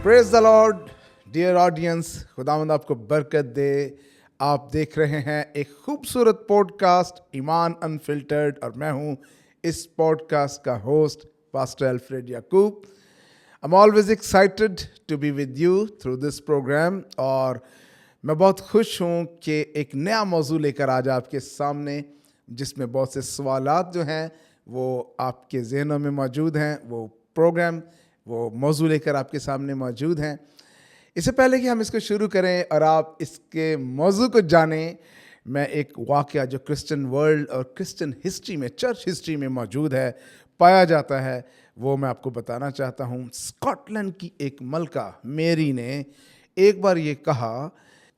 Praise the lord dear audience, खुदावंद आपको बरकत दे। आप देख रहे हैं एक खूबसूरत पॉडकास्ट ईमान अनफिल्टर्ड, और मैं हूं इस पॉडकास्ट का host pastor Alfred Yaqoob. I am always excited to be with you through this programme, और मैं बहुत खुश हूं कि एक नया मौजू लेकर आज आपके सामने, जिसमें बहुत से सवालात जो हैं वो आपके ज़हनों में मौजूद हैं। वो मौजू लेकर आपके सामने मौजूद हैं। इससे पहले कि हम इसको शुरू करें और आप इसके मौजू को जानें, मैं एक वाक़या जो क्रिश्चियन वर्ल्ड और क्रिश्चियन हिस्ट्री में, चर्च हिस्ट्री में मौजूद है, पाया जाता है, वो मैं आपको बताना चाहता हूँ। स्कॉटलैंड की एक मलका मेरी ने एक बार ये कहा,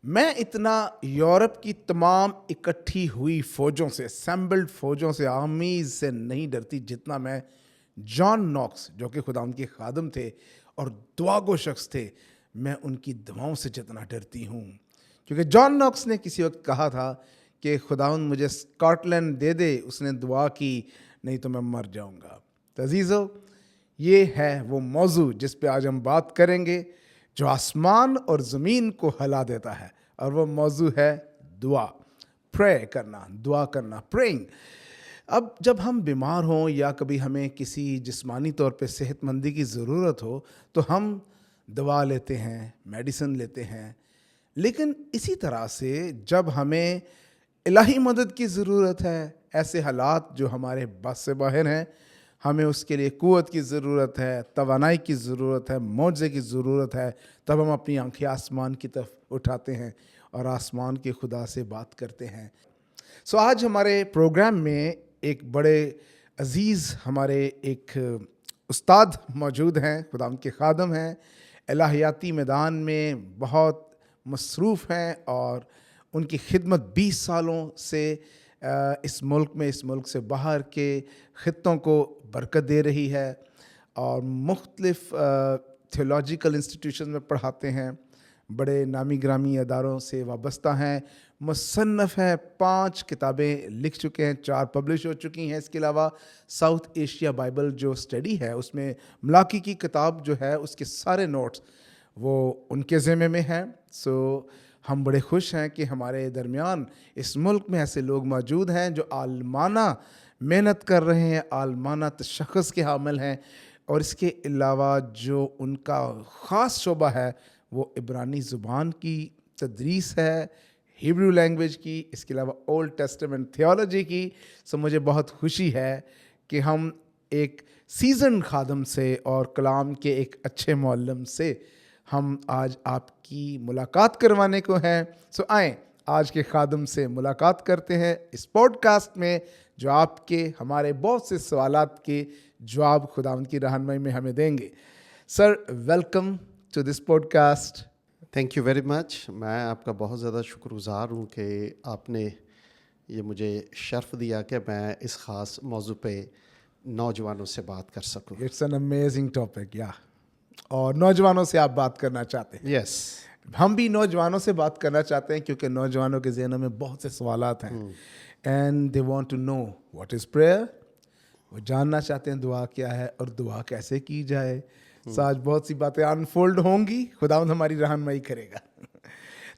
मैं इतना यूरोप की तमाम इकट्ठी हुई फ़ौजों से, असेंबल्ड फ़ौजों से, आर्मीज़ से नहीं डरती जितना मैं जॉन नॉक्स, जो कि खुदावंद के खादम थे और दुआगो शख्स थे, मैं उनकी दुआओं से जितना डरती हूँ। क्योंकि जॉन नॉक्स ने किसी वक्त कहा था कि खुदावंद मुझे स्कॉटलैंड दे दे, उसने दुआ की, नहीं तो मैं मर जाऊँगा। तो अजीज़ो, ये है वो मौजू जिस पे आज हम बात करेंगे, जो आसमान और ज़मीन को हिला देता है, और वो मौजू है दुआ, प्रे करना, दुआ करना, प्रेइंग। अब जब हम बीमार हों या कभी हमें किसी जिस्मानी तौर पे सेहतमंदी की ज़रूरत हो, तो हम दवा लेते हैं, मेडिसिन लेते हैं। लेकिन इसी तरह से जब हमें इलाही मदद की ज़रूरत है, ऐसे हालात जो हमारे बस से बाहर हैं, हमें उसके लिए क़ुव्वत की ज़रूरत है, तवानाई की ज़रूरत है, मौज़े की ज़रूरत है, तब हम अपनी आंखें आसमान की तरफ उठाते हैं और आसमान के खुदा से बात करते हैं। सो आज हमारे प्रोग्राम में एक बड़े अजीज़ हमारे एक उस्ताद मौजूद हैं, खुदावंद के खादम हैं, इलाहियाती मैदान में बहुत मसरूफ़ हैं, और उनकी खिदमत 20 सालों से इस मुल्क से बाहर के ख़ित्तों को बरकत दे रही है, और मुख्तलिफ़ थियोलॉजिकल इंस्टीट्यूशन में पढ़ाते हैं, बड़े नामी ग्रामी अदारों से वाबस्ता हैं, मुसन्नफ़ हैं, 5 किताबें लिख चुके हैं, 4 पब्लिश हो चुकी हैं। इसके अलावा साउथ एशिया बाइबल जो स्टडी है, उसमें मलाकी की किताब जो है, उसके सारे नोट्स वो उनके ज़िम्मे में हैं। सो हम बड़े खुश हैं कि हमारे दरमियान इस मुल्क में ऐसे लोग मौजूद हैं जो आलमाना मेहनत कर रहे हैं, आलमाना तशख़्ख़ुस के हामिल हैं, और इसके अलावा जो उनका ख़ास शोबा है वो इब्रानी ज़ुबान की तदरीस है, हिब्रू लैंग्वेज की, इसके अलावा ओल्ड टेस्टामेंट थियोलॉजी की। सो मुझे बहुत खुशी है कि हम एक सीज़न खादम से और कलाम के एक अच्छे मुअल्लिम से हम आज आपकी मुलाकात करवाने को हैं। सो आएँ आज के खादम से मुलाकात करते हैं इस पॉडकास्ट में, जो आपके हमारे बहुत से सवालात के जवाब खुदावंद की रहनुमाई में हमें देंगे। Sir, welcome to this podcast. Thank you very much. मैं आपका बहुत ज़्यादा शुक्रगुज़ार हूँ कि आपने ये मुझे शर्फ दिया कि मैं इस ख़ास मौजू पे नौजवानों से बात कर सकूँ। इट्स एन अमेजिंग टॉपिक, या और नौजवानों से आप बात करना चाहते हैं। यस, हम भी नौजवानों से बात करना चाहते हैं, क्योंकि नौजवानों के ज़हनों में बहुत से सवालात हैं, and they want to know what is prayer. वो जानना चाहते हैं दुआ क्या है और दुआ कैसे की जाए। आज बहुत सी बातें अनफोल्ड होंगी, खुदावंद हमारी रहनुमाई करेगा।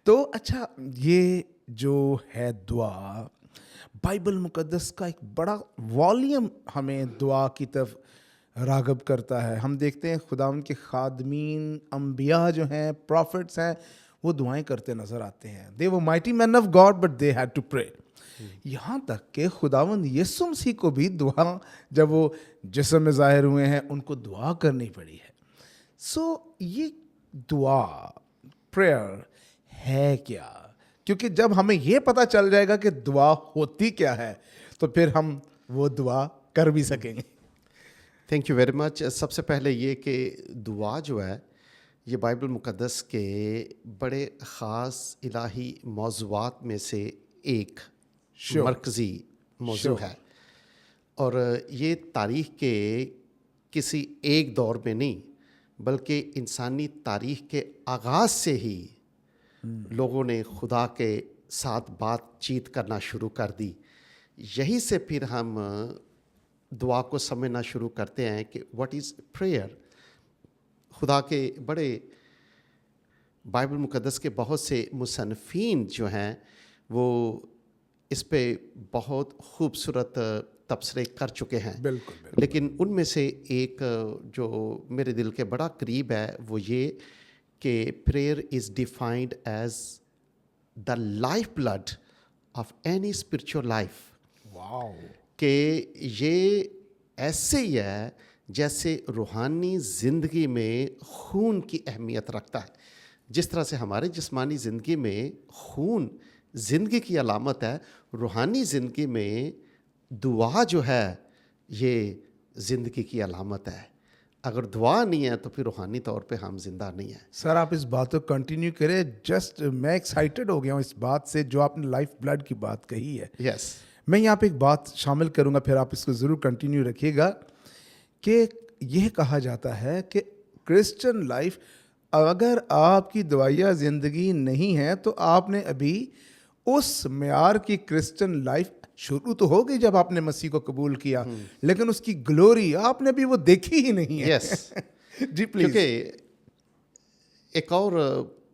तो अच्छा, ये जो है दुआ, बाइबल मुकद्दस का एक बड़ा वॉल्यूम हमें दुआ की तरफ राग़ब करता है। हम देखते हैं खुदावंद के खादमीन, अंबिया जो हैं, प्रॉफिट्स हैं, वो दुआएं करते नज़र आते हैं। दे वो mighty man of God, but they had to pray. यहाँ तक कि खुदावंद यीशु मसीह को भी दुआ, जब वो जिस्म में ज़ाहिर हुए हैं, उनको दुआ करनी पड़ी है। सो ये दुआ, प्रेयर है क्या? क्योंकि जब हमें ये पता चल जाएगा कि दुआ होती क्या है, तो फिर हम वो दुआ कर भी सकेंगे। Thank you very much. सबसे पहले ये कि दुआ जो है, ये बाइबल मुकद्दस के बड़े ख़ास इलाही मौज़ूआत में से एक मरकज़ी मौजू है, और ये तारीख़ के किसी एक दौर में नहीं, बल्कि इंसानी तारीख़ के आगाज़ से ही लोगों ने खुदा के साथ बातचीत करना शुरू कर दी। यहीं से फिर हम दुआ को समझना शुरू करते हैं कि व्हाट इज़ प्रेयर। खुदा के बड़े बाइबल मुक़द्दस के बहुत से मुसन्निफ़ीन जो हैं वो इस पे बहुत खूबसूरत तबसरे कर चुके हैं, बिल्कुल बिल्कुल। लेकिन उनमें से एक जो मेरे दिल के बड़ा करीब है वो ये कि prayer is defined as the life blood of any spiritual life, wow, कि ये ऐसे ही है जैसे रूहानी ज़िंदगी में खून की अहमियत रखता है। जिस तरह से हमारे जिस्मानी ज़िंदगी में खून ज़िंदगी की अलामत है, रूहानी ज़िंदगी में दुआ जो है ये ज़िंदगी की अलामत है। अगर दुआ नहीं है तो फिर रूहानी तौर पे हम ज़िंदा नहीं हैं। सर आप इस बात को कंटिन्यू करें। जस्ट मैं एक्साइटेड हो गया हूँ इस बात से जो आपने लाइफ ब्लड की बात कही है। यस, मैं यहाँ पे एक बात शामिल करूँगा, फिर आप इसको ज़रूर कंटिन्यू रखिएगा, कि यह कहा जाता है कि क्रिश्चियन लाइफ, अगर आपकी दवाइया ज़िंदगी नहीं है तो आपने अभी उस म्यार की क्रिश्चियन लाइफ शुरू तो हो गई जब आपने मसीह को कबूल किया, लेकिन उसकी ग्लोरी आपने भी वो देखी ही नहीं है। यस। जी प्लीज। क्योंकि एक और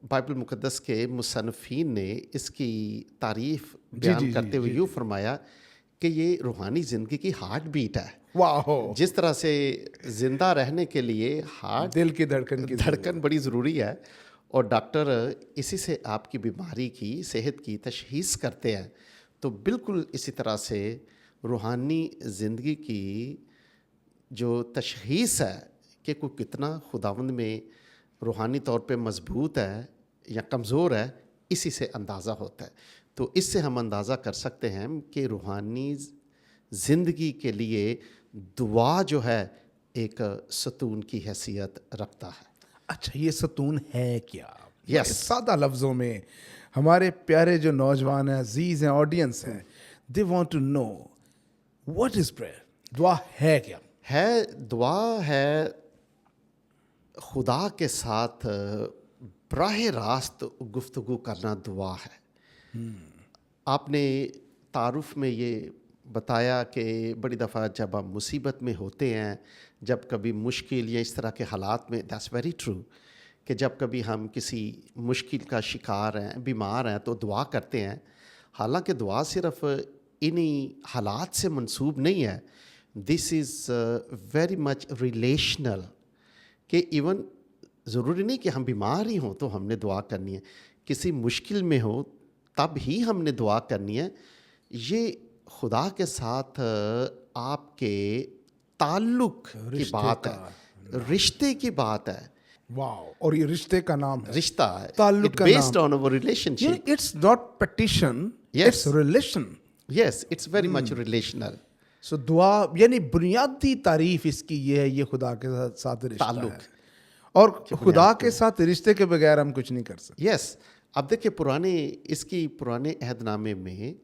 बाइबल मुक़द्दस के मुसन्निफ़ीन ने इसकी तारीफ़ बयान जी, करते हुए जी, यूँ फरमाया कि ये रूहानी ज़िंदगी की हार्ट बीट है। वाह, जिस तरह से ज़िंदा रहने के लिए हार्ट दिल की धड़कन की धड़कन बड़ी ज़रूरी है, और डॉक्टर इसी से आपकी बीमारी की सेहत की तशख़ीस करते हैं, तो बिल्कुल इसी तरह से रूहानी ज़िंदगी की जो तशख़ीस है कि कोई कितना खुदावंद में रूहानी तौर पे मज़बूत है या कमज़ोर है, इसी से अंदाज़ा होता है। तो इससे हम अंदाज़ा कर सकते हैं कि रूहानी ज़िंदगी के लिए दुआ जो है एक सतून की हैसियत रखता है। अच्छा, ये सतून है क्या? Yes. बड़े सादा लफ्ज़ों में हमारे प्यारे जो नौजवान हैं, अजीज़ हैं, ऑडियंस हैं, they want to know what is prayer. दुआ है क्या? दुआ है खुदा के साथ बराह रास्त गुफ्तगू करना दुआ है। आपने तारुफ में ये बताया कि बड़ी दफ़ा जब हम मुसीबत में होते हैं, जब कभी मुश्किल या इस तरह के हालात में, दैट्स वेरी ट्रू, कि जब कभी हम किसी मुश्किल का शिकार हैं, बीमार हैं, तो दुआ करते हैं। हालांकि दुआ सिर्फ इन्हीं हालात से मंसूब नहीं है, this is very much relational, कि इवन ज़रूरी नहीं कि हम बीमार ही हों तो हमने दुआ करनी है, किसी मुश्किल में हो तब ही हमने दुआ करनी है। ये खुदा के साथ आपके ताल्लुक की बात है, रिश्ते की बात है। वाह, और ये रिश्ते का नाम है, रिश्ता है, ताल्लुक का बेस्ड नाम। On our relationship. It's not petition, Yes. It's relation. Yes, it's very much relational. So दुआ यानी बुनियादी तारीफ इसकी ये है, ये खुदा के साथ रिश्ता ताल्लुक है, और खुदा के साथ रिश्ते के बगैर हम कुछ नहीं कर सकते। यस। अब देखिए इसकी पुराने अहदनामे में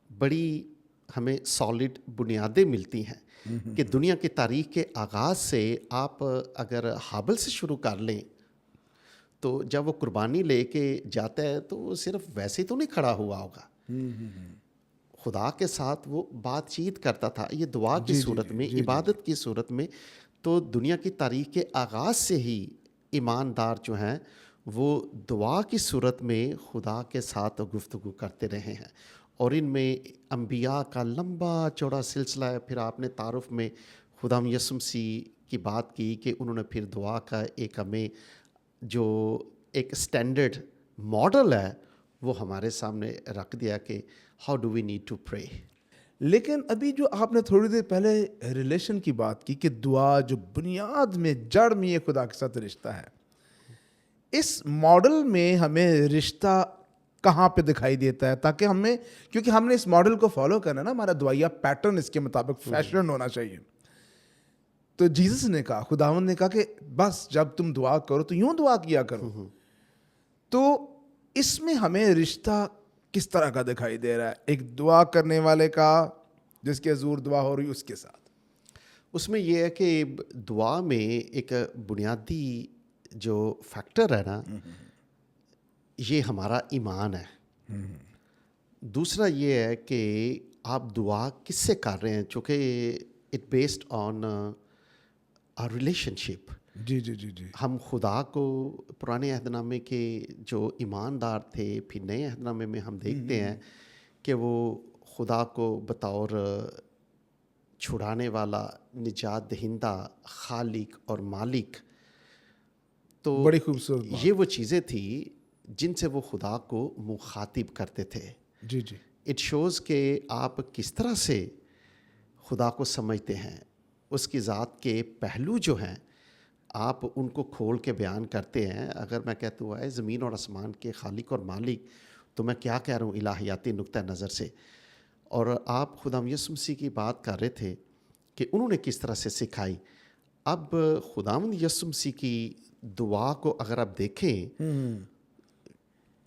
बड़ी हमें सॉलिड बुनियादें मिलती हैं कि दुनिया की तारीख के आगाज़ से आप अगर हाबिल से शुरू कर लें, तो जब वो कुर्बानी लेके जाता है तो वो सिर्फ वैसे तो नहीं खड़ा हुआ होगा, खुदा के साथ वो बातचीत करता था, ये दुआ की सूरत में, इबादत की सूरत में। तो दुनिया की तारीख के आगाज़ से ही ईमानदार जो हैं वो दुआ की सूरत में खुदा के साथ गुफ्तगू करते रहे हैं, और इनमें अंबिया का लंबा चौड़ा सिलसिला है। फिर आपने तारुफ में खुदा यसुम मसीह की बात की कि उन्होंने फिर दुआ का एक हमें जो एक स्टैंडर्ड मॉडल है वो हमारे सामने रख दिया कि how do we need to pray. लेकिन अभी जो आपने थोड़ी देर पहले रिलेशन की बात की कि दुआ जो बुनियाद में, जड़ में ये खुदा के साथ रिश्ता है, इस मॉडल में हमें रिश्ता कहाँ पे दिखाई देता है? ताकि हमें, क्योंकि हमने इस मॉडल को फॉलो करना ना, हमारा दुआया पैटर्न इसके मुताबिक फैशन होना चाहिए। तो जीसस ने कहा, खुदावंद ने कहा कि बस जब तुम दुआ करो तो यूं दुआ किया करो। तो इसमें हमें रिश्ता किस तरह का दिखाई दे रहा है? एक दुआ करने वाले का जिसके हजूर दुआ हो रही उसके साथ। उसमें यह है कि दुआ में एक बुनियादी जो फैक्टर है ना, ये हमारा ईमान है। दूसरा ये है कि आप दुआ किससे कर रहे हैं, चूँकि it based on a relationship. جی جی جی جی ہم خدا کو پرانے عہد نامے کے جو ایماندار تھے، پھر نئے عہد نامے میں ہم دیکھتے ہیں کہ وہ خدا کو بطور چھڑانے والا، نجات دہندہ، خالق اور مالک، تو بڑی خوبصورت بات. یہ وہ چیزیں تھیں جن سے وہ خدا کو مخاطب کرتے تھے. جی جی اٹ شوز کہ آپ کس طرح سے خدا کو سمجھتے ہیں، اس کی ذات کے پہلو جو ہیں آپ ان کو کھول کے بیان کرتے ہیں. اگر میں کہتا ہوں ہے زمین اور آسمان کے خالق اور مالک، تو میں کیا کہہ رہا ہوں الہیاتی نقطہ نظر سے. اور آپ خدا یسوع مسیح کی بات کر رہے تھے کہ انہوں نے کس طرح سے سکھائی. اب خداوند یسوع مسیح کی دعا کو اگر آپ دیکھیں،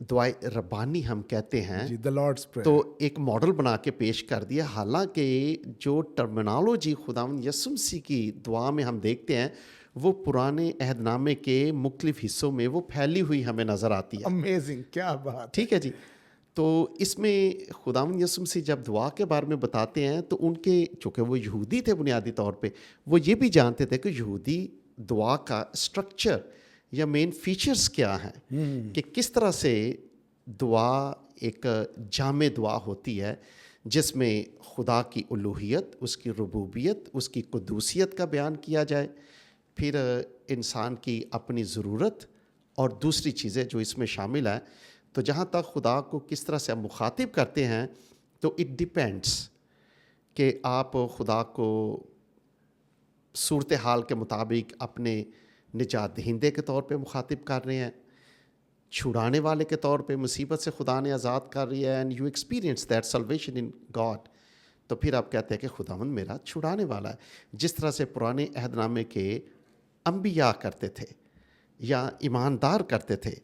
دعائے ربانی ہم کہتے ہیں، جی the Lord's Prayer. تو ایک ماڈل بنا کے پیش کر دیا. حالانکہ جو ٹرمینالوجی خداوند یسوع مسیح کی دعا میں ہم دیکھتے ہیں وہ پرانے عہد نامے کے مختلف حصوں میں وہ پھیلی ہوئی ہمیں نظر آتی ہے. امیزنگ، کیا بات. ٹھیک ہے جی. تو اس میں خداوند یسوع مسیح جب دعا کے بارے میں بتاتے ہیں تو ان کے، چونکہ وہ یہودی تھے بنیادی طور پہ، وہ یہ بھی جانتے تھے کہ یہودی دعا کا اسٹرکچر یا مین فیچرز کیا ہیں، کہ کس طرح سے دعا ایک جامع دعا ہوتی ہے جس میں خدا کی الوہیت، اس کی ربوبیت، اس کی قدوسیت کا بیان کیا جائے، پھر انسان کی اپنی ضرورت اور دوسری چیزیں جو اس میں شامل ہیں. تو جہاں تک خدا کو کس طرح سے ہم مخاطب کرتے ہیں، تو اٹ ڈیپینڈس کہ آپ خدا کو صورتحال کے مطابق اپنے نجات دہندے کے طور پہ مخاطب کر رہے ہیں، چھڑانے والے کے طور پہ مصیبت سے خدا نے آزاد کر رہی ہے، and you experience that salvation in God. تو پھر آپ کہتے ہیں کہ خداوند میرا چھڑانے والا ہے، جس طرح سے پرانے عہد نامے کے انبیاء کرتے تھے یا ایماندار کرتے تھے.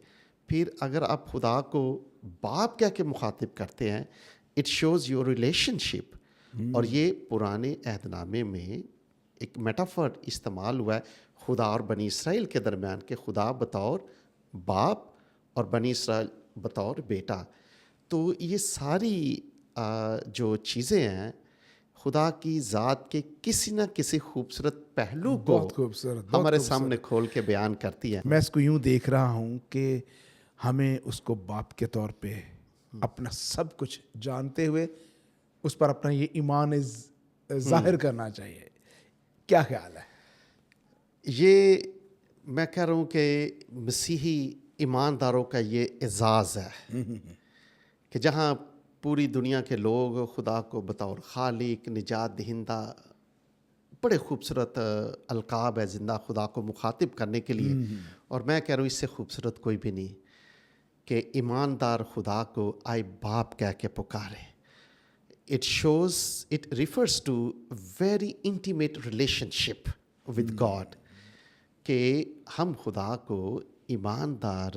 پھر اگر آپ خدا کو باپ کہہ کے مخاطب کرتے ہیں، اٹ شوز یور ریلیشن شپ. اور یہ پرانے عہد نامے میں ایک میٹافر استعمال ہوا ہے خدا اور بنی اسرائیل کے درمیان، کہ خدا بطور باپ اور بنی اسرائیل بطور بیٹا. تو یہ ساری جو چیزیں ہیں خدا کی ذات کے کسی نہ کسی خوبصورت پہلو کو بہت خوبصورت، ہمارے سامنے کھول کے بیان کرتی ہے. میں اس کو یوں دیکھ رہا ہوں کہ ہمیں اس کو باپ کے طور پہ اپنا سب کچھ جانتے ہوئے اس پر اپنا یہ ایمان ظاہر کرنا چاہیے. کیا خیال ہے؟ یہ میں کہہ رہا ہوں کہ مسیحی ایمانداروں کا یہ اعزاز ہے کہ جہاں پوری دنیا کے لوگ خدا کو بطور خالق، نجات دہندہ، بڑے خوبصورت القاب ہے زندہ خدا کو مخاطب کرنے کے لیے. اور میں کہہ رہا ہوں اس سے خوبصورت کوئی بھی نہیں کہ ایماندار خدا کو آئے باپ کہہ کے پکارے. It shows, it refers to very intimate relationship with God, کہ ہم خدا کو ایماندار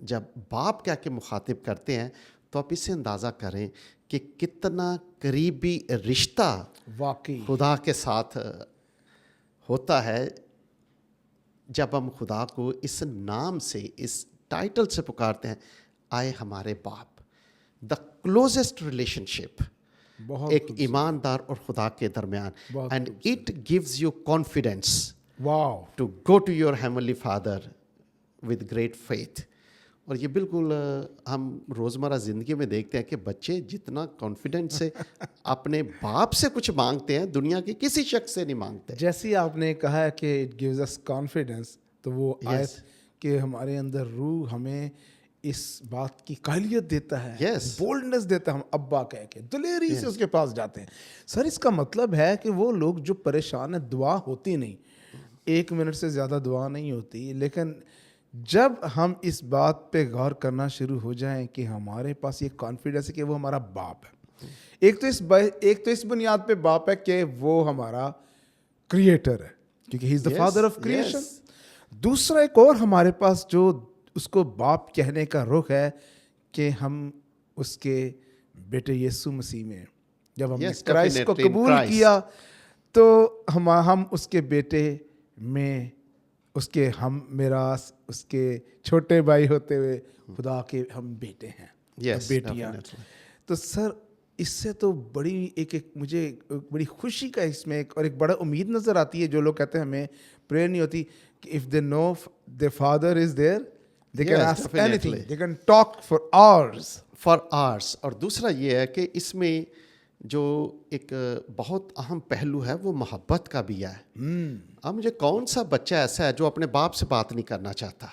جب باپ کہہ کے مخاطب کرتے ہیں تو آپ اس سے اندازہ کریں کہ کتنا قریبی رشتہ واقعی خدا کے ساتھ ہوتا ہے جب ہم خدا کو اس نام سے، اس ٹائٹل سے پکارتے ہیں، آئے ہمارے باپ. دا کلوزسٹ ریلیشن شپ بہت ایک ایماندار اور خدا کے درمیان. And it gives you confidence wow to go to your heavenly father with great faith. اور یہ بالکل ہم روزمرہ زندگی میں دیکھتے ہیں کہ بچے جتنا کانفیڈنٹ سے اپنے باپ سے کچھ مانگتے ہیں دنیا کے کسی شخص سے نہیں مانگتے. جیسے آپ نے کہا ہے کہ اٹ گیوز اس کانفیڈنس، تو وہ آیت کہ ہمارے اندر روح ہمیں اس بات کی قابلیت دیتا ہے، بولڈنس دیتا ہے، ہم ابا کہہ کے دلیری سے اس کے پاس جاتے ہیں. سر اس کا مطلب ہے کہ وہ لوگ جو پریشان ہیں، دعا ہوتی نہیں، 1 منٹ سے زیادہ دعا نہیں ہوتی، لیکن جب ہم اس بات پہ غور کرنا شروع ہو جائیں کہ ہمارے پاس یہ کانفیڈنس ہے کہ وہ ہمارا باپ ہے، ایک تو اس بنیاد پہ باپ ہے کہ وہ ہمارا کریٹر ہے کیونکہ ہی از دا فادر آف کریشن. دوسرا ایک اور ہمارے پاس جو اس کو باپ کہنے کا رخ ہے کہ ہم اس کے بیٹے یسوع مسیح میں جب ہم نے کرائسٹ کو قبول کیا تو ہم اس کے بیٹے میں اس کے ہم میراث، اس کے چھوٹے بھائی ہوتے ہوئے خدا کے ہم بیٹے ہیں، بیٹیاں. تو سر اس سے تو بڑی ایک مجھے بڑی خوشی کا اس میں اور ایک بڑا امید نظر آتی ہے. جو لوگ کہتے ہیں ہمیں پریئر نہیں ہوتی, کہ if they know the father is there, they can Yes, ask definitely. anything, they can talk for hours. For آرس. اور دوسرا یہ ہے کہ اس میں جو ایک بہت اہم پہلو ہے وہ محبت کا بھی ہے. اب مجھے کون سا بچہ ایسا ہے جو اپنے باپ سے بات نہیں کرنا چاہتا؟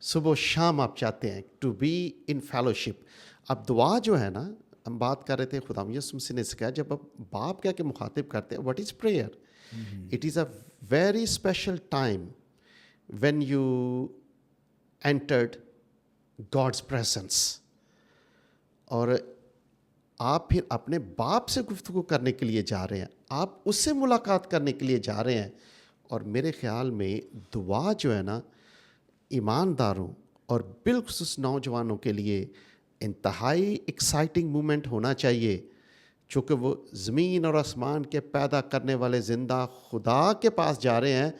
صبح و شام آپ چاہتے ہیں ٹو بی ان فیلوشپ. اب دعا جو ہے نا, ہم بات کر رہے تھے, خدا یسوع مسیح نے سکھایا جب آپ باپ کیا کہ مخاطب کرتے ہیں, what is prayer? It is a very special time when you entered God's presence. اور آپ پھر اپنے باپ سے گفتگو کرنے کے لیے جا رہے ہیں, آپ اس سے ملاقات کرنے کے لیے جا رہے ہیں. اور میرے خیال میں دعا جو ہے نا, ایمانداروں اور بالخصوص نوجوانوں کے لیے انتہائی ایکسائٹنگ مومنٹ ہونا چاہیے, چونکہ وہ زمین اور آسمان کے پیدا کرنے والے زندہ خدا کے پاس جا رہے ہیں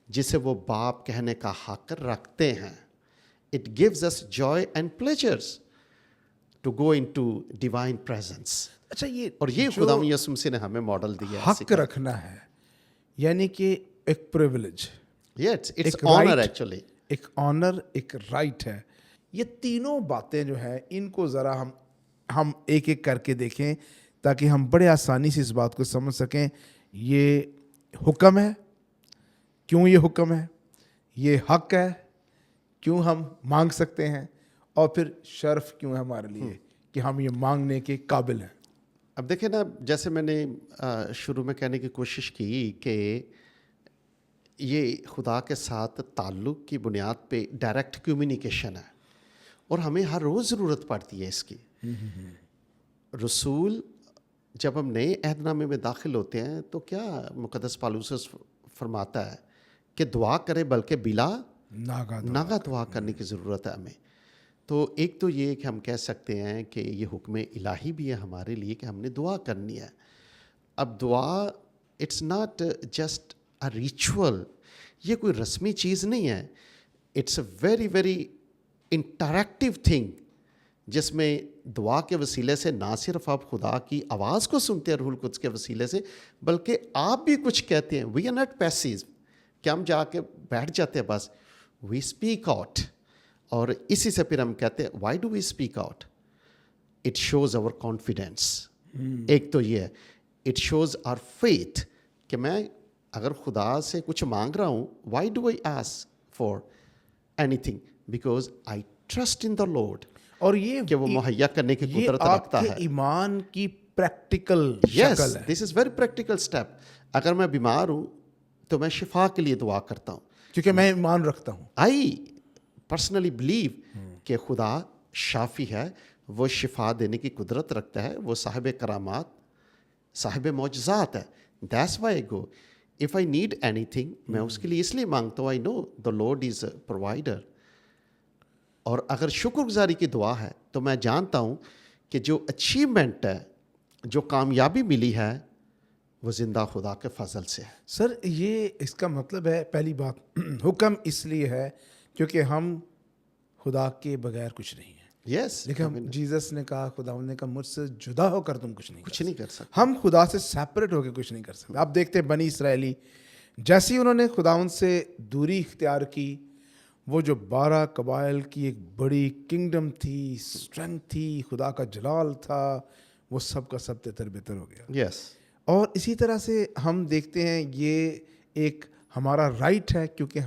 جسے وہ باپ کہنے کا حق رکھتے ہیں. It gives us joy and pleasures to go into divine presence. اچھا, اور یہ خدا یسوع مسیح نے ہمیں ماڈل دیا ہے. حق رکھنا ہے یعنی کہ ایک privilege, Yes, it's honor actually. ایک آنر, ایک رائٹ ہے. یہ تینوں باتیں جو ہیں ان کو ذرا ہم ایک ایک کر کے دیکھیں تاکہ ہم بڑے آسانی سے اس بات کو سمجھ سکیں. یہ حکم ہے, کیوں یہ حکم ہے, یہ حق ہے, کیوں ہم مانگ سکتے ہیں, اور پھر شرف کیوں ہے ہمارے لیے کہ ہم یہ مانگنے کے قابل ہیں. اب دیکھیں نا, جیسے میں نے شروع میں کہنے کی کوشش کی کہ یہ خدا کے ساتھ تعلق کی بنیاد پہ ڈائریکٹ کمیونیکیشن ہے, اور ہمیں ہر روز ضرورت پڑتی ہے اس کی. رسول جب ہم نئے عہد نامے میں داخل ہوتے ہیں تو کیا مقدس پالوس فرماتا ہے کہ دعا کرے بلکہ بلا ناگا دعا کرنے کی ضرورت ہے ہمیں. تو ایک تو یہ کہ ہم کہہ سکتے ہیں کہ یہ حکم الہی بھی ہے ہمارے لیے کہ ہم نے دعا کرنی ہے. اب دعا it's not just a ritual, یہ کوئی رسمی چیز نہیں ہے. It's a very very interactive thing, جس میں دعا کے وسیلے سے نہ صرف آپ خدا کی آواز کو سنتے ہیں روح القدس کے وسیلے سے, بلکہ آپ بھی کچھ کہتے ہیں. وی آر ناٹ پیسیو کہ ہم جا کے بیٹھ جاتے ہیں بس, وی اسپیک آؤٹ. اور اسی سے پھر ہم کہتے ہیں why do we speak out? It shows our confidence. ایک تو یہ ہے, اٹ شوز آور فیتھ کہ میں اگر خدا سے کچھ مانگ رہا ہوں, why do I ask for any thing? Because I trust in the lord, اور یہ کہ وہ مہیا کرنے کی قدرت رکھتا ہے. ایمان کی پریکٹیکل شکل ہے. دس از ویری پریکٹیکل اسٹیپ. اگر میں بیمار ہوں تو میں شفا کے لیے دعا کرتا ہوں, کیونکہ میں ایمان رکھتا ہوں. آئی پرسنلی بلیو کہ خدا شافی ہے, وہ شفا دینے کی قدرت رکھتا ہے, وہ صاحب کرامات, صاحب معجزات ہے. That's why I go. If I need any thing, میں اس کے لیے اس لیے مانگتا ہوں, آئی نو دا لارڈ از اے پرووائڈر. اور اگر شکر گزاری کی دعا ہے تو میں جانتا ہوں کہ جو اچیومنٹ ہے, جو کامیابی ملی ہے, وہ زندہ خدا کے فضل سے ہے. سر یہ اس کا مطلب ہے, پہلی بات حکم اس لیے ہے کیونکہ ہم خدا کے بغیر کچھ نہیں ہیں. یس, لیکن جیزس نے کہا, خدا نے کہا مجھ سے جدا ہو کر تم کچھ نہیں کر سکتے. ہم خدا سے سیپریٹ ہو کے کچھ نہیں کر سکتے. آپ دیکھتے ہیں بنی اسرائیلی جیسے ہی انہوں نے خداوند سے دوری اختیار کی, وہ جو 12 قبائل کی ایک بڑی کنگڈم تھی, اسٹرینتھ تھی, خدا کا جلال تھا, وہ سب کا سب تتر بتر ہو گیا. یس. اور اسی طرح سے ہم دیکھتے ہیں یہ ایک ہمارا رائٹ ہے, کیونکہ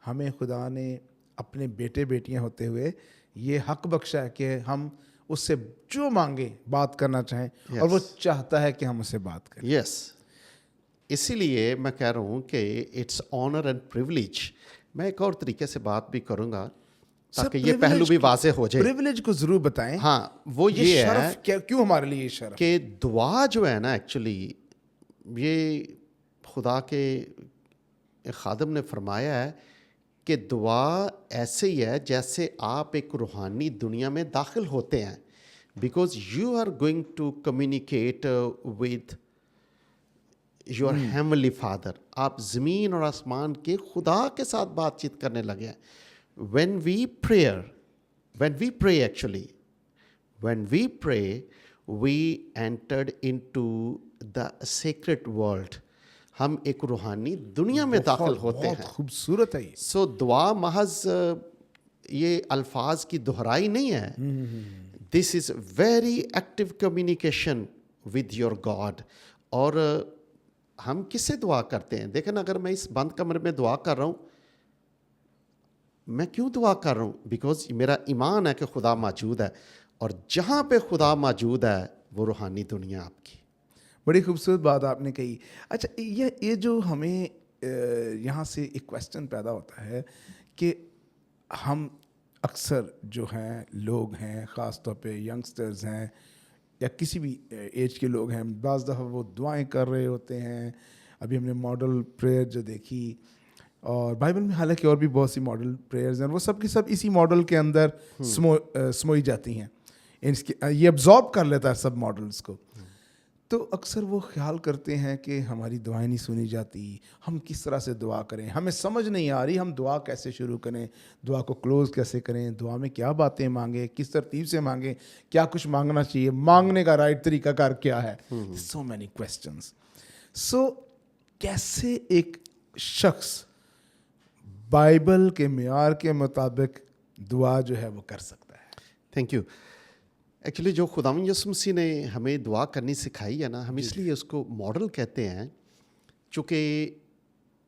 ہمیں خدا نے اپنے بیٹے بیٹیاں ہوتے ہوئے یہ حق بخشا ہے کہ ہم اس سے جو مانگیں بات کرنا چاہیں, اور وہ چاہتا ہے کہ ہم اسے بات کریں. یس. اسی لیے میں کہہ رہا ہوں کہ اٹس آنر اینڈ پریولیج. میں ایک اور طریقے سے بات بھی کروں گا تاکہ یہ پہلو بھی واضح ہو جائے. پریولیج کو ضرور بتائیں. ہاں, وہ یہ ہے کیوں ہمارے لیے یہ شرف کہ دعا جو ہے نا, ایکچولی یہ خدا کے خادم نے فرمایا ہے کہ دعا ایسے ہی ہے جیسے آپ ایک روحانی دنیا میں داخل ہوتے ہیں, because you are going to communicate with your heavenly father. آپ زمین اور آسمان کے خدا کے ساتھ بات چیت کرنے لگے ہیں. when we pray actually, when we pray, we entered into the sacred world. हम एक रूहानी दुनिया में दाखिल होते बहुत हैं. खूबसूरत है ये. सो दुआ महज ये अल्फाज की दोहराई नहीं है. This is very active communication with your God. और हम किससे दुआ करते हैं? देखें ना, अगर मैं इस बंद कमरे में दुआ कर रहा हूँ, मैं क्यों दुआ कर रहा हूँ? बिकॉज मेरा ईमान है कि खुदा मौजूद है, और जहाँ पे खुदा मौजूद है वो रूहानी दुनिया आपकी. बड़ी खूबसूरत बात आपने कही. अच्छा, ये जो हमें यहाँ से एक क्वेश्चन पैदा होता है कि हम अक्सर जो हैं लोग हैं, ख़ास तौर पे यंगस्टर्स हैं या किसी भी एज के लोग हैं, बाज़ दफ़ा वो दुआएं कर रहे होते हैं. अभी हमने मॉडल प्रेयर जो देखी, और बाइबल में हालांकि और भी बहुत सी मॉडल प्रेयर्स हैं, वो सब की सब इसी मॉडल के अंदर समोई जाती हैं. ये अब्जॉर्ब कर लेता है सब मॉडल्स को. तो अक्सर वो ख्याल करते हैं कि हमारी दुआएं नहीं सुनी जाती, हम किस तरह से दुआ करें, हमें समझ नहीं आ रही हम दुआ कैसे शुरू करें, दुआ को क्लोज़ कैसे करें, दुआ में क्या बातें मांगें, किस तरतीब से मांगें, क्या कुछ मांगना चाहिए, मांगने का राइट तरीकाकार क्या है. So many questions. सो कैसे एक शख्स बाइबल के मेयार के मुताबिक दुआ जो है वो कर सकता है? Thank you. एक्चुअली जो खुदावंद यीशु मसीह ने हमें दुआ करनी सिखाई है ना, हम इसलिए उसको मॉडल कहते हैं, चूँकि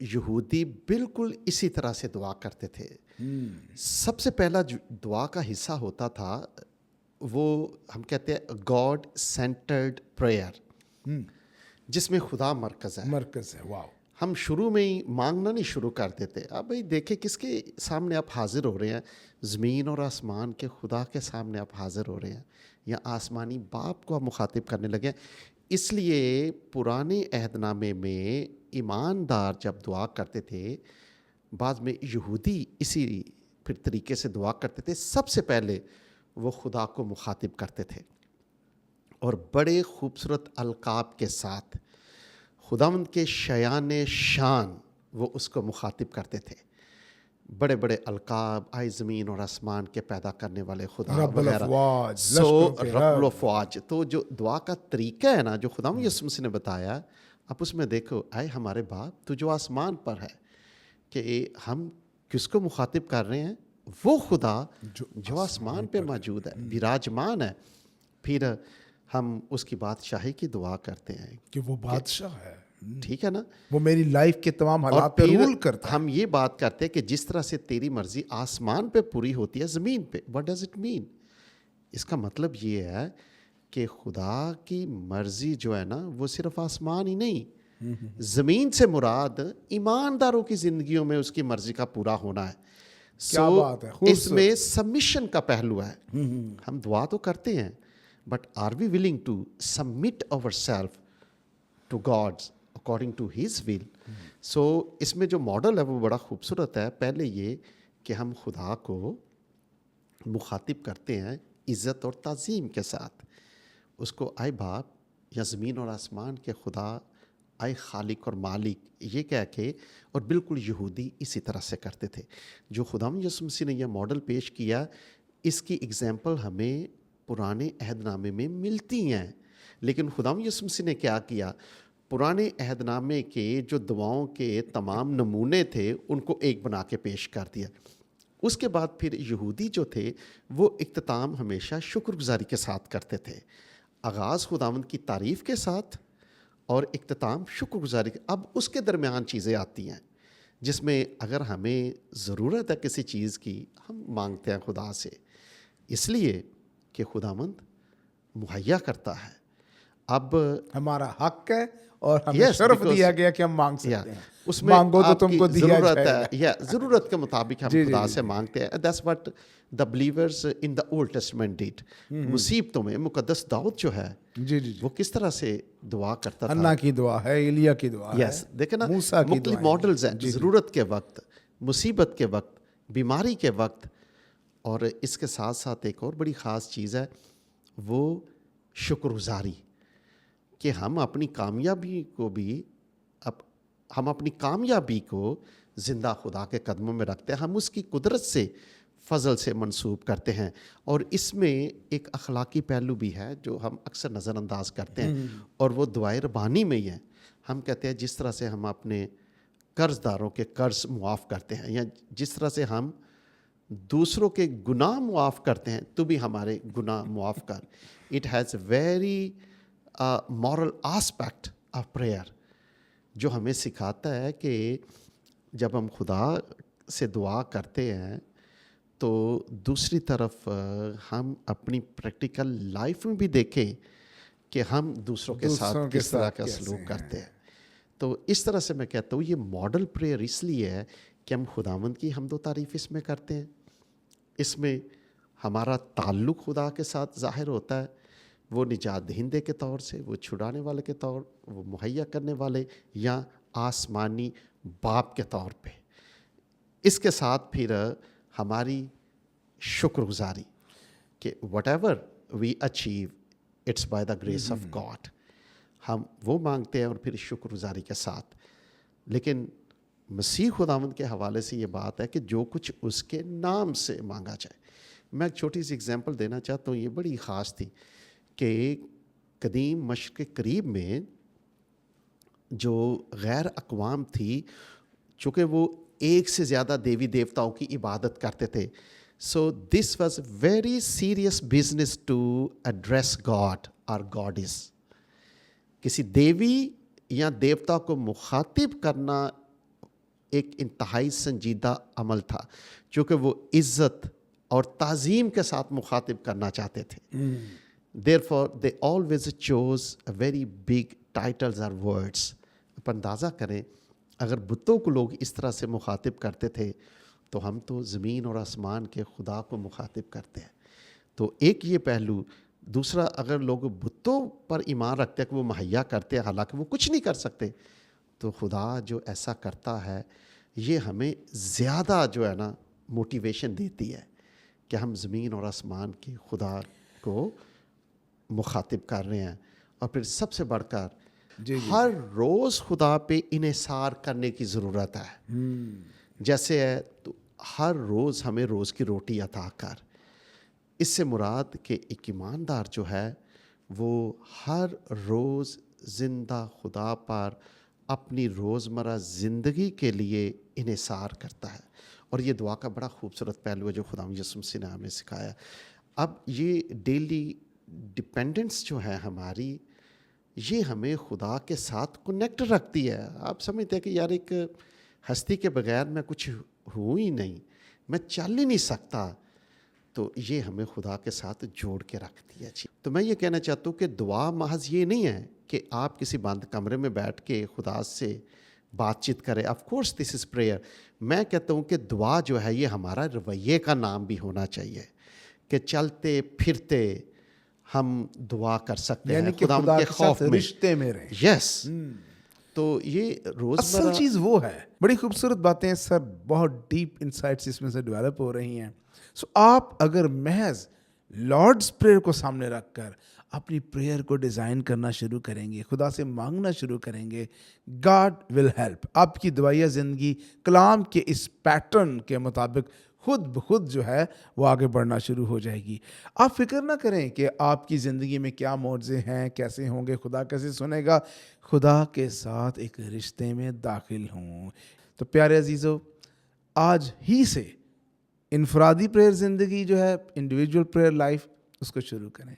यहूदी बिल्कुल इसी तरह से दुआ करते थे. सबसे पहला जो दुआ का हिस्सा होता था वो हम कहते हैं गॉड सेंटर्ड प्रेयर, जिसमें खुदा मरकज़ है. मरकज़ है. वाह. हम शुरू में ही मांगना नहीं शुरू कर देते. अब भाई देखें किसके सामने आप हाजिर हो रहे हैं. ज़मीन और आसमान के खुदा के सामने आप हाजिर हो रहे हैं, या आसमानी बाप को आप मुखातिब करने लगे. इसलिए पुराने अहदनामे में ईमानदार जब दुआ करते थे, बाद में यहूदी इसी फिर तरीके से दुआ करते थे. सबसे पहले वो खुदा को मुखातिब करते थे और बड़े खूबसूरत अलकाब के साथ खुदावंद के शयान शान वो उसको मुखातिब करते थे. बड़े बड़े अलकाब, आए ज़मीन और आसमान के पैदा करने वाले खुदा वगैरह. रब्बुल अफ़वाज. तो जो दुआ का तरीका है ना, जो खुदावंद यीशु मसीह ने बताया, आप उसमें देखो, आए हमारे बाप तू जो आसमान पर है, कि हम किसको मुखातिब कर रहे हैं? वो खुदा जो आसमान पे मौजूद है, विराजमान है. फिर हम उसकी बादशाही की दुआ करते हैं कि वो बादशाह है. ठीक है ना, वो मेरी लाइफ के तमाम हालात पे रूल करता है. हम ये बात करते हैं कि जिस तरह से तेरी मर्जी आसमान पे पूरी होती है ज़मीन पे. What does it mean? इसका मतलब ये है कि खुदा की मर्जी जो है ना, वो सिर्फ आसमान ही नहीं, ज़मीन से मुराद ईमानदारों की ज़िंदगियों में उसकी मर्जी का पूरा होना है. क्या बात है. इसमें सबमिशन का पहलू है. हम दुआ तो करते हैं, but are we willing to submit ourself to God's according to his will? So इसमें जो मॉडल है वो बड़ा खूबसूरत है. पहले ये कि हम खुदा को मुखातिब करते हैं इज़्ज़त और ताज़ीम के साथ. उसको आए बाप, या ज़मीन और आसमान के खुदा, आए खालिक और मालिक, ये कह के. और बिल्कुल यहूदी इसी तरह से करते थे. जो खुदावंद यीशु मसीह ने यह मॉडल पेश किया, इसकी एग्जाम्पल हमें पुराने अहदनामे में मिलती हैं. लेकिन खुदावंद यीशु मसीह ने क्या किया? पुराने अहदनामे के जो दुआओं के तमाम नमूने थे उनको एक बना के पेश कर दिया. उसके बाद फिर यहूदी जो थे वो इख्तिताम हमेशा शुक्रगुजारी के साथ करते थे. आगाज़ खुदावंद की तारीफ़ के साथ और इख्तिताम शुक्रगुजारी. अब उसके दरमियान चीज़ें आती हैं जिसमें अगर हमें ज़रूरत है किसी चीज़ की, हम मांगते हैं खुदा से, इसलिए कि खुदावंद मुहैया करता है. अब हमारा हक है और हमें शर्फ दिया गया कि हम मांग सकते हैं. उसमें मांगो तो तुमको दिया ज़रूरत जाएगा. है, या ज़रूरत के मुताबिक हम खुदा से मांगते हैं. That's what the believers in the old testament did. मुसीबतों में मुकद्दस दाऊद जो है, जी जी, वो किस तरह से दुआ करता था. अन्ना की दुआ है, एलिया की दुआ है. यस, देखे ना, मूसा की मुख्तलिफ मॉडल्स हैं. ज़रूरत के वक्त, मुसीबत के वक्त, बीमारी के वक्त. और इसके साथ साथ एक और बड़ी ख़ास चीज़ है, वो शुक्रगुजारी. कि हम अपनी कामयाबी को भी, अब हम अपनी कामयाबी को ज़िंदा खुदा के कदमों में रखते हैं. हम उसकी कुदरत से فضل سے منسوب کرتے ہیں. اور اس میں ایک اخلاقی پہلو بھی ہے جو ہم اکثر نظر انداز کرتے ہیں, اور وہ دعائے ربانی میں ہی ہے. ہم کہتے ہیں جس طرح سے ہم اپنے قرض داروں کے قرض معاف کرتے ہیں, یا جس طرح سے ہم دوسروں کے گناہ معاف کرتے ہیں, تو بھی ہمارے گناہ معاف کر. It has a very moral aspect of prayer, جو ہمیں سکھاتا ہے کہ جب ہم خدا سے دعا کرتے ہیں تو دوسری طرف ہم اپنی پریکٹیکل لائف میں بھی دیکھیں کہ ہم دوسروں کے ساتھ کس طرح کا سلوک کرتے ہیں. تو اس طرح سے میں کہتا ہوں یہ ماڈل پریئر اس لیے ہے کہ ہم خداوند کی حمد و تعریف اس میں کرتے ہیں. اس میں ہمارا تعلق خدا کے ساتھ ظاہر ہوتا ہے, وہ نجات دہندے کے طور سے, وہ چھڑانے والے کے طور, وہ مہیا کرنے والے, یا آسمانی باپ کے طور پہ. اس کے ساتھ پھر ہماری شکر گزاری کہ whatever we achieve it's by the grace of God, ہم وہ مانگتے ہیں اور پھر شکر گزاری کے ساتھ. لیکن مسیح خداوند کے حوالے سے یہ بات ہے کہ جو کچھ اس کے نام سے مانگا جائے. میں ایک چھوٹی سی اگزامپل دینا چاہتا ہوں, یہ بڑی خاص تھی کہ قدیم مشرق قریب میں جو غیر اقوام تھی, چونکہ وہ ایک سے زیادہ دیوی دیوتاؤں کی عبادت کرتے تھے, so this was very serious business to address God اور گاڈز. کسی دیوی یا دیوتا کو مخاطب کرنا ایک انتہائی سنجیدہ عمل تھا, چونکہ وہ عزت اور تعظیم کے ساتھ مخاطب کرنا چاہتے تھے. Therefore they always chose a very big titles or words. آپ اندازہ کریں اگر بتوں کو لوگ اس طرح سے مخاطب کرتے تھے تو ہم تو زمین اور آسمان کے خدا کو مخاطب کرتے ہیں. تو ایک یہ پہلو. دوسرا, اگر لوگ بتوں پر ایمان رکھتے ہیں کہ وہ مہیا کرتے ہیں حالانکہ وہ کچھ نہیں کر سکتے, تو خدا جو ایسا کرتا ہے یہ ہمیں زیادہ جو ہے نا موٹیویشن دیتی ہے کہ ہم زمین اور آسمان کے خدا کو مخاطب کر رہے ہیں. اور پھر سب سے بڑھ کر ہر روز خدا پہ انحصار کرنے کی ضرورت ہے. جیسے ہے تو ہر روز ہمیں روز کی روٹی عطا کر. اس سے مراد کہ ایک ایماندار جو ہے وہ ہر روز زندہ خدا پر اپنی روزمرہ زندگی کے لیے انحصار کرتا ہے. اور یہ دعا کا بڑا خوبصورت پہلو ہے جو خدا یسوع مسیح نے ہمیں سکھایا. اب یہ ڈیلی ڈپینڈنس جو ہے ہماری, یہ ہمیں خدا کے ساتھ کنیکٹ رکھتی ہے. آپ سمجھتے ہیں کہ یار ایک ہستی کے بغیر میں کچھ ہوں ہی نہیں, میں چل ہی نہیں سکتا, تو یہ ہمیں خدا کے ساتھ جوڑ کے رکھتی ہے. تو میں یہ کہنا چاہتا ہوں کہ دعا محض یہ نہیں ہے کہ آپ کسی بند کمرے میں بیٹھ کے خدا سے بات چیت کریں. Of course this is prayer. میں کہتا ہوں کہ دعا جو ہے یہ ہمارا رویے کا نام بھی ہونا چاہیے کہ چلتے پھرتے ہم دعا کر سکتے ہیں خدا کے خوف میں, رشتے میں رہیں. یس. تو یہ روزمرہ اصل چیز وہ ہے. بڑی خوبصورت باتیں سر, بہت ڈیپ انسائٹس اس میں سے ڈیولپ ہو رہی ہیں. سو آپ اگر محض لارڈس پریئر کو سامنے رکھ کر اپنی پریئر کو ڈیزائن کرنا شروع کریں گے, خدا سے مانگنا شروع کریں گے, گاڈ ول ہیلپ. آپ کی دعائیہ زندگی کلام کے اس پیٹرن کے مطابق خود بخود جو ہے وہ آگے بڑھنا شروع ہو جائے گی. آپ فکر نہ کریں کہ آپ کی زندگی میں کیا معجزے ہیں, کیسے ہوں گے, خدا کیسے سنے گا. خدا کے ساتھ ایک رشتے میں داخل ہوں. تو پیارے عزیزو, آج ہی سے انفرادی پریئر زندگی جو ہے, انڈیویجول پریئر لائف, اس کو شروع کریں.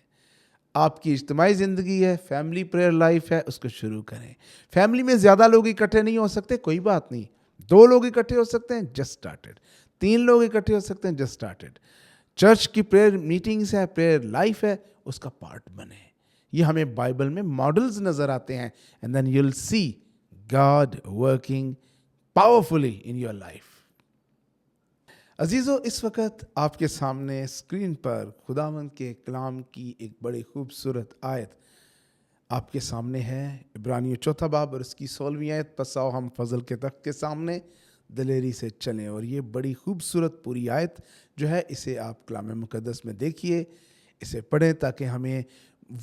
آپ کی اجتماعی زندگی ہے, فیملی پریئر لائف ہے, اس کو شروع کریں. فیملی میں زیادہ لوگ اکٹھے نہیں ہو سکتے, کوئی بات نہیں, 2 لوگ اکٹھے ہو سکتے ہیں, جسٹ اسٹارٹڈ. 3 لوگ اکٹھے ہو سکتے ہیں, جسٹ اسٹارٹڈ. چرچ کی پریئر میٹنگز ہے, پریئر لائف ہے, اس کا پارٹ بنے. یہ ہمیں بائبل میں ماڈلز نظر آتے ہیں. And then you will see God working powerfully in your life. عزیزو, اس وقت آپ کے سامنے اسکرین پر خداوند کے کلام کی ایک بڑی خوبصورت آیت آپ کے سامنے ہے. عبرانیوں 4 باب اور اس کی 16ویں آیت. پس آؤ ہم فضل کے تخت کے سامنے دلیری سے چلیں. اور یہ بڑی خوبصورت پوری آیت جو ہے, اسے آپ کلام مقدس میں دیکھیے, اسے پڑھیں تاکہ ہمیں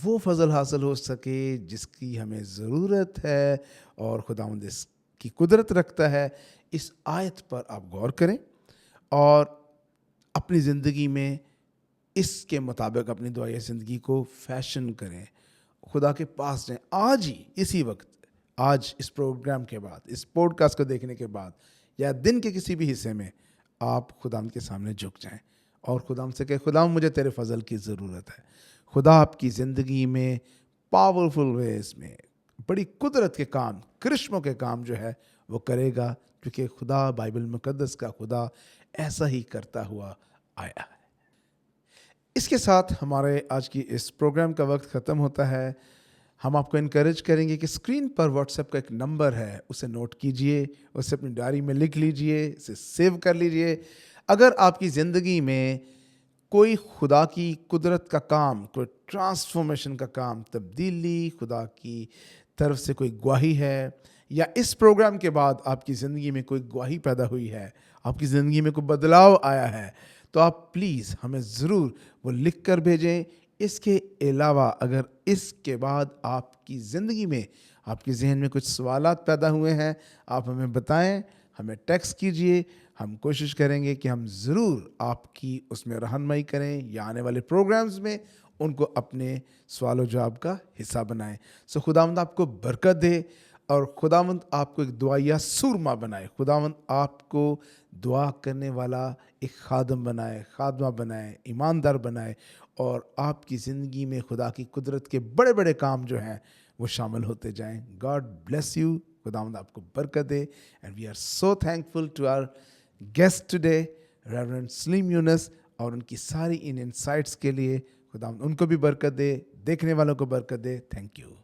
وہ فضل حاصل ہو سکے جس کی ہمیں ضرورت ہے اور خداوند اس کی قدرت رکھتا ہے. اس آیت پر آپ غور کریں اور अपनी ज़िंदगी में इसके मुताबिक अपनी दुआया ज़िंदगी को फैशन करें, खुदा के पास जाएं आज ही, इसी वक्त, आज इस प्रोग्राम के बाद, इस पॉडकास्ट को देखने के बाद या दिन के किसी भी हिस्से में आप खुदाम के सामने झुक जाएं और खुदाम से कहें, खुदाम मुझे तेरे फजल की ज़रूरत है। खुदा आपकी ज़िंदगी में पावरफुल वेज में बड़ी कुदरत के काम, करिश्मों के काम जो है वो करेगा, क्योंकि खुदा, बाइबल मुकद्दस का खुदा ऐसा ही करता हुआ आया है। इसके साथ हमारे आज की इस प्रोग्राम का वक्त ख़त्म होता है। हम आपको इनकरेज करेंगे कि स्क्रीन पर व्हाट्सएप का एक नंबर है, उसे नोट कीजिए, उसे अपनी डायरी में लिख लीजिए, इसे सेव कर लीजिए। अगर आपकी ज़िंदगी में कोई खुदा की कुदरत का काम, कोई ट्रांसफॉर्मेशन का काम, तब्दीली, खुदा की तरफ से कोई गवाही है, या इस प्रोग्राम के बाद आपकी ज़िंदगी में कोई गवाही पैदा हुई है, आपकी ज़िंदगी में कोई बदलाव आया है, तो आप प्लीज़ हमें ज़रूर वो लिख कर भेजें। इसके अलावा अगर इसके बाद आपकी ज़िंदगी में, आपके जहन में कुछ सवालात पैदा हुए हैं, आप हमें बताएं, हमें टेक्स्ट कीजिए। हम कोशिश करेंगे कि हम ज़रूर आपकी उसमें रहनुमाई करें या आने वाले प्रोग्राम्स में उनको अपने सवाल जवाब का हिस्सा बनाएं। सो खुदावंद आपको बरकत दे और खुदावंद आपको एक दुआया सूरमा बनाए। खुदावंद आपको दुआ करने वाला एक खादम बनाए, खादमा बनाए, ईमानदार बनाए, और आपकी ज़िंदगी में खुदा की कुदरत के बड़े बड़े काम जो हैं वो शामिल होते जाएं। God bless you. खुदावंद आपको बरकत दे। And we are so thankful to our guest today, reverend Saleem Younus, और उनकी सारी इन इनसाइट्स के लिए खुदावंद उनको भी बरकत दे, देखने वालों को बरकत दे। Thank you.